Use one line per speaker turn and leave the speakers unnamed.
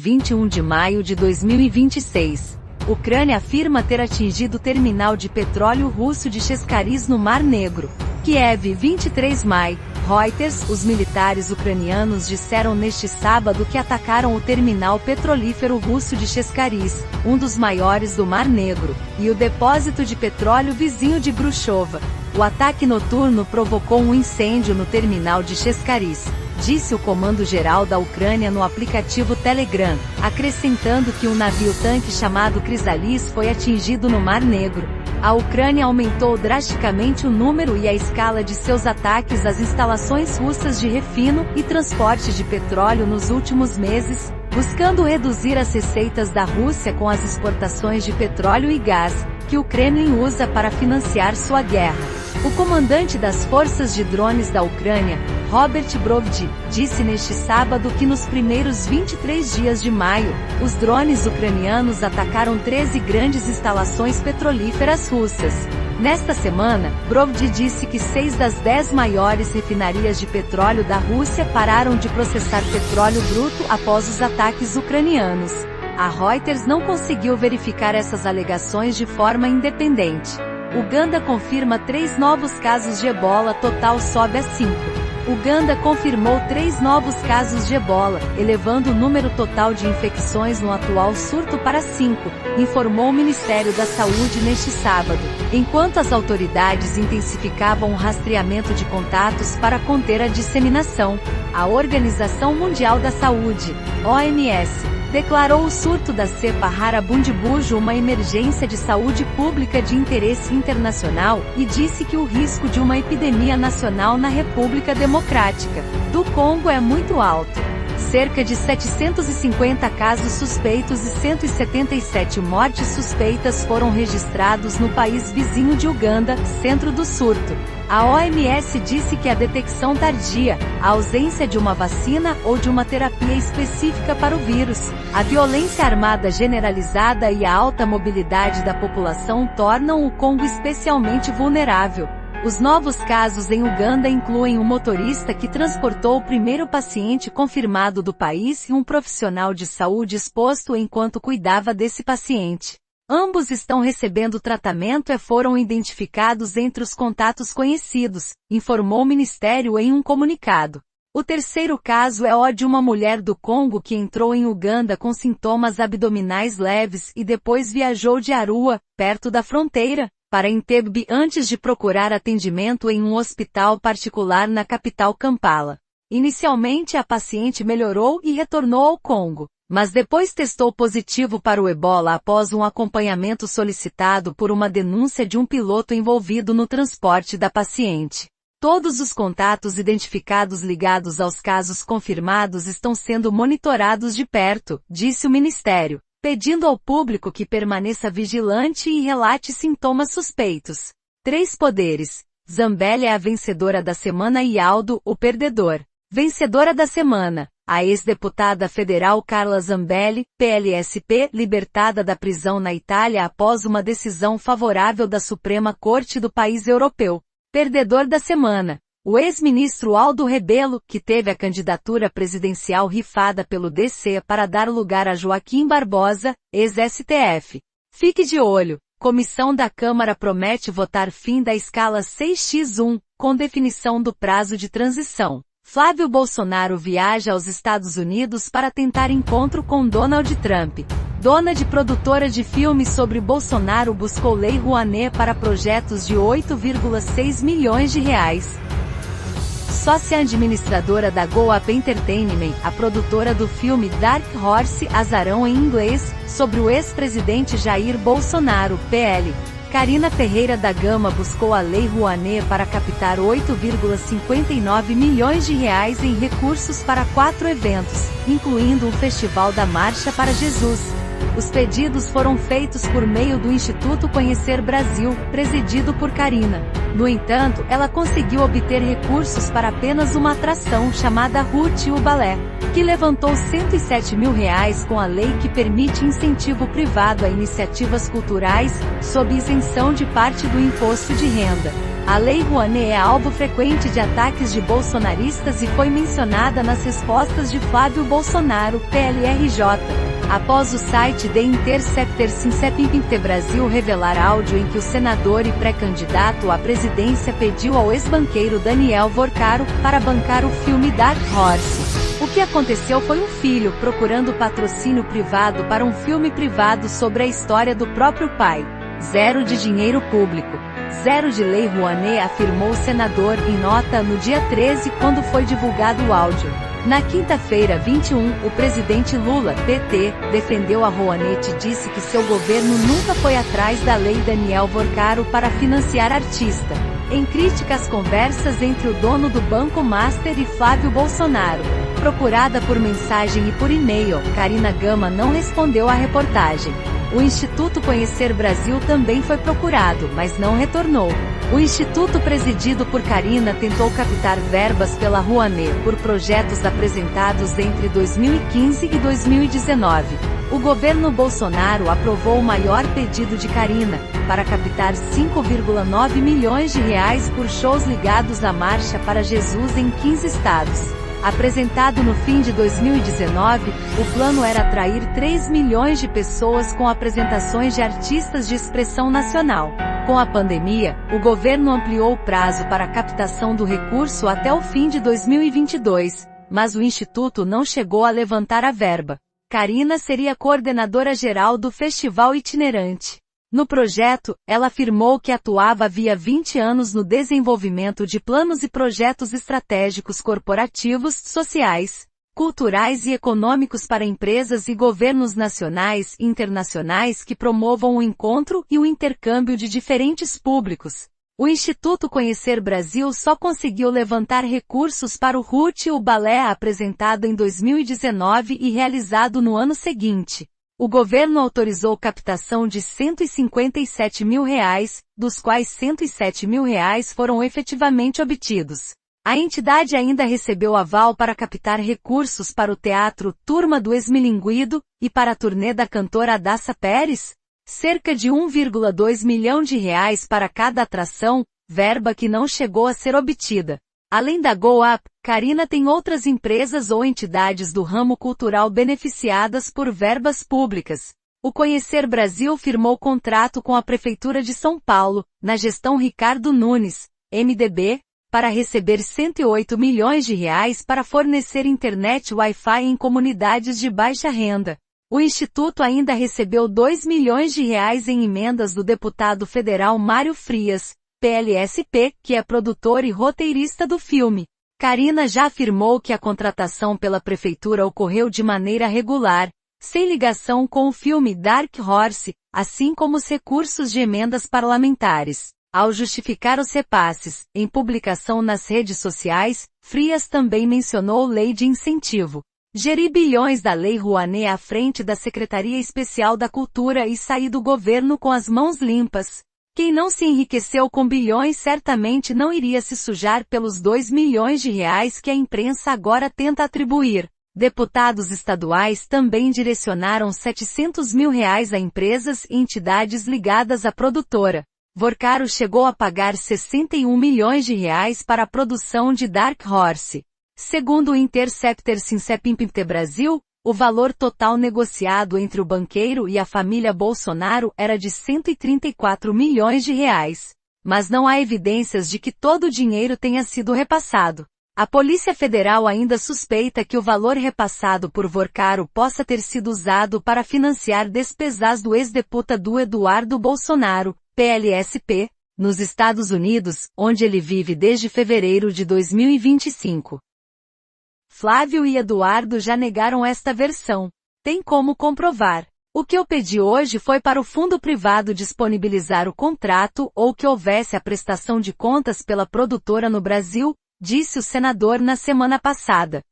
21 de maio de 2026. Ucrânia afirma ter atingido o terminal de petróleo russo de Cheskariz no Mar Negro. Kiev, 23 de maio. Reuters, os militares ucranianos disseram neste sábado que atacaram o terminal petrolífero russo de Cheskariz, um dos maiores do Mar Negro, e o depósito de petróleo vizinho de Grushova. O ataque noturno provocou um incêndio no terminal de Cheskariz, disse o comando-geral da Ucrânia no aplicativo Telegram, acrescentando que um navio-tanque chamado Chrysalis foi atingido no Mar Negro. A Ucrânia aumentou drasticamente o número e a escala de seus ataques às instalações russas de refino e transporte de petróleo nos últimos meses, buscando reduzir as receitas da Rússia com as exportações de petróleo e gás, que o Kremlin usa para financiar sua guerra. O comandante das forças de drones da Ucrânia, Robert Brovdi, disse neste sábado que nos primeiros 23 dias de maio, os drones ucranianos atacaram 13 grandes instalações petrolíferas russas. Nesta semana, Brovdi disse que 6 das 10 maiores refinarias de petróleo da Rússia pararam de processar petróleo bruto após os ataques ucranianos. A Reuters não conseguiu verificar essas alegações de forma independente. Uganda confirma 3 novos casos de ebola, total sobe a 5. Uganda confirmou 3 novos casos de ebola, elevando o número total de infecções no atual surto para 5, informou o Ministério da Saúde neste sábado, enquanto as autoridades intensificavam o rastreamento de contatos para conter a disseminação. A Organização Mundial da Saúde, OMS, declarou o surto da cepa rara Bundibugyo uma emergência de saúde pública de interesse internacional, e disse que o risco de uma epidemia nacional na República Democrática do Congo é muito alto. Cerca de 750 casos suspeitos e 177 mortes suspeitas foram registrados no país vizinho de Uganda, centro do surto. A OMS disse que a detecção tardia, a ausência de uma vacina ou de uma terapia específica para o vírus, a violência armada generalizada e a alta mobilidade da população tornam o Congo especialmente vulnerável. Os novos casos em Uganda incluem um motorista que transportou o primeiro paciente confirmado do país e um profissional de saúde exposto enquanto cuidava desse paciente. Ambos estão recebendo tratamento e foram identificados entre os contatos conhecidos, informou o Ministério em um comunicado. O terceiro caso é o de uma mulher do Congo que entrou em Uganda com sintomas abdominais leves e depois viajou de Arua, perto da fronteira, para Entebbe antes de procurar atendimento em um hospital particular na capital Kampala. Inicialmente a paciente melhorou e retornou ao Congo, mas depois testou positivo para o ebola após um acompanhamento solicitado por uma denúncia de um piloto envolvido no transporte da paciente. Todos os contatos identificados ligados aos casos confirmados estão sendo monitorados de perto, disse o Ministério, pedindo ao público que permaneça vigilante e relate sintomas suspeitos. 3 poderes. Zambelli é a vencedora da semana e Aldo, o perdedor. Vencedora da semana. A ex-deputada federal Carla Zambelli, PLSP, libertada da prisão na Itália após uma decisão favorável da Suprema Corte do país europeu. Perdedor da semana. O ex-ministro Aldo Rebelo, que teve a candidatura presidencial rifada pelo DC para dar lugar a Joaquim Barbosa, ex-STF. Fique de olho. Comissão da Câmara promete votar fim da escala 6x1, com definição do prazo de transição. Flávio Bolsonaro viaja aos Estados Unidos para tentar encontro com Donald Trump. Dona de produtora de filmes sobre Bolsonaro buscou Lei Rouanet para projetos de 8,6 milhões de reais. Sócia administradora da Go Up Entertainment, a produtora do filme Dark Horse Azarão em inglês, sobre o ex-presidente Jair Bolsonaro, PL. Karina Ferreira da Gama buscou a Lei Rouanet para captar 8,59 milhões de reais em recursos para 4 eventos, incluindo o Festival da Marcha para Jesus. Os pedidos foram feitos por meio do Instituto Conhecer Brasil, presidido por Karina. No entanto, ela conseguiu obter recursos para apenas uma atração chamada Ruth e o Balé, que levantou R$107 mil com a lei que permite incentivo privado a iniciativas culturais, sob isenção de parte do imposto de renda. A Lei Rouanet é alvo frequente de ataques de bolsonaristas e foi mencionada nas respostas de Flávio Bolsonaro, PLRJ. Após o site The Interceptor Sincep Brasil revelar áudio em que o senador e pré-candidato à presidência pediu ao ex-banqueiro Daniel Vorcaro para bancar o filme Dark Horse. O que aconteceu foi um filho procurando patrocínio privado para um filme privado sobre a história do próprio pai. Zero de dinheiro público. Zero de Lei Rouanet, afirmou o senador em nota no dia 13 quando foi divulgado o áudio. Na quinta-feira 21, o presidente Lula, PT, defendeu a Rouanet e disse que seu governo nunca foi atrás da Lei Daniel Vorcaro para financiar artista. Em crítica às conversas entre o dono do Banco Master e Flávio Bolsonaro, procurada por mensagem e por e-mail, Karina Gama não respondeu à reportagem. O Instituto Conhecer Brasil também foi procurado, mas não retornou. O instituto presidido por Karina tentou captar verbas pela Rouanet por projetos apresentados entre 2015 e 2019. O governo Bolsonaro aprovou o maior pedido de Karina, para captar 5,9 milhões de reais por shows ligados à Marcha para Jesus em 15 estados. Apresentado no fim de 2019, o plano era atrair 3 milhões de pessoas com apresentações de artistas de expressão nacional. Com a pandemia, o governo ampliou o prazo para a captação do recurso até o fim de 2022, mas o instituto não chegou a levantar a verba. Karina seria coordenadora geral do festival itinerante. No projeto, ela afirmou que atuava havia 20 anos no desenvolvimento de planos e projetos estratégicos corporativos, sociais, culturais e econômicos para empresas e governos nacionais e internacionais que promovam o encontro e o intercâmbio de diferentes públicos. O Instituto Conhecer Brasil só conseguiu levantar recursos para o RUT e o balé apresentado em 2019 e realizado no ano seguinte. O governo autorizou captação de R$ 157 mil, dos quais R$ 107 mil foram efetivamente obtidos. A entidade ainda recebeu aval para captar recursos para o teatro Turma do Esmilinguido e para a turnê da cantora Adassa Pérez, cerca de 1,2 milhão de reais para cada atração, verba que não chegou a ser obtida. Além da Go Up, Karina tem outras empresas ou entidades do ramo cultural beneficiadas por verbas públicas. O Conhecer Brasil firmou contrato com a Prefeitura de São Paulo, na gestão Ricardo Nunes, MDB, para receber R$ 108 milhões para fornecer internet Wi-Fi em comunidades de baixa renda. O Instituto ainda recebeu R$ 2 milhões em emendas do deputado federal Mário Frias, PLSP, que é produtor e roteirista do filme. Karina já afirmou que a contratação pela prefeitura ocorreu de maneira regular, sem ligação com o filme Dark Horse, assim como os recursos de emendas parlamentares. Ao justificar os repasses, em publicação nas redes sociais, Frias também mencionou lei de incentivo. Geri bilhões da Lei Rouanet à frente da Secretaria Especial da Cultura e sair do governo com as mãos limpas. Quem não se enriqueceu com bilhões certamente não iria se sujar pelos R$ 2 milhões que a imprensa agora tenta atribuir. Deputados estaduais também direcionaram R$ 700 mil a empresas e entidades ligadas à produtora. Vorcaro chegou a pagar R$ 61 milhões para a produção de Dark Horse. Segundo o Interceptor Sincep Brasil, o valor total negociado entre o banqueiro e a família Bolsonaro era de R$ 134 milhões. Mas não há evidências de que todo o dinheiro tenha sido repassado. A Polícia Federal ainda suspeita que o valor repassado por Vorcaro possa ter sido usado para financiar despesas do ex-deputado Eduardo Bolsonaro, PLSP, nos Estados Unidos, onde ele vive desde fevereiro de 2025. Flávio e Eduardo já negaram esta versão. Tem como comprovar. O que eu pedi hoje foi para o fundo privado disponibilizar o contrato ou que houvesse a prestação de contas pela produtora no Brasil, disse o senador na semana passada.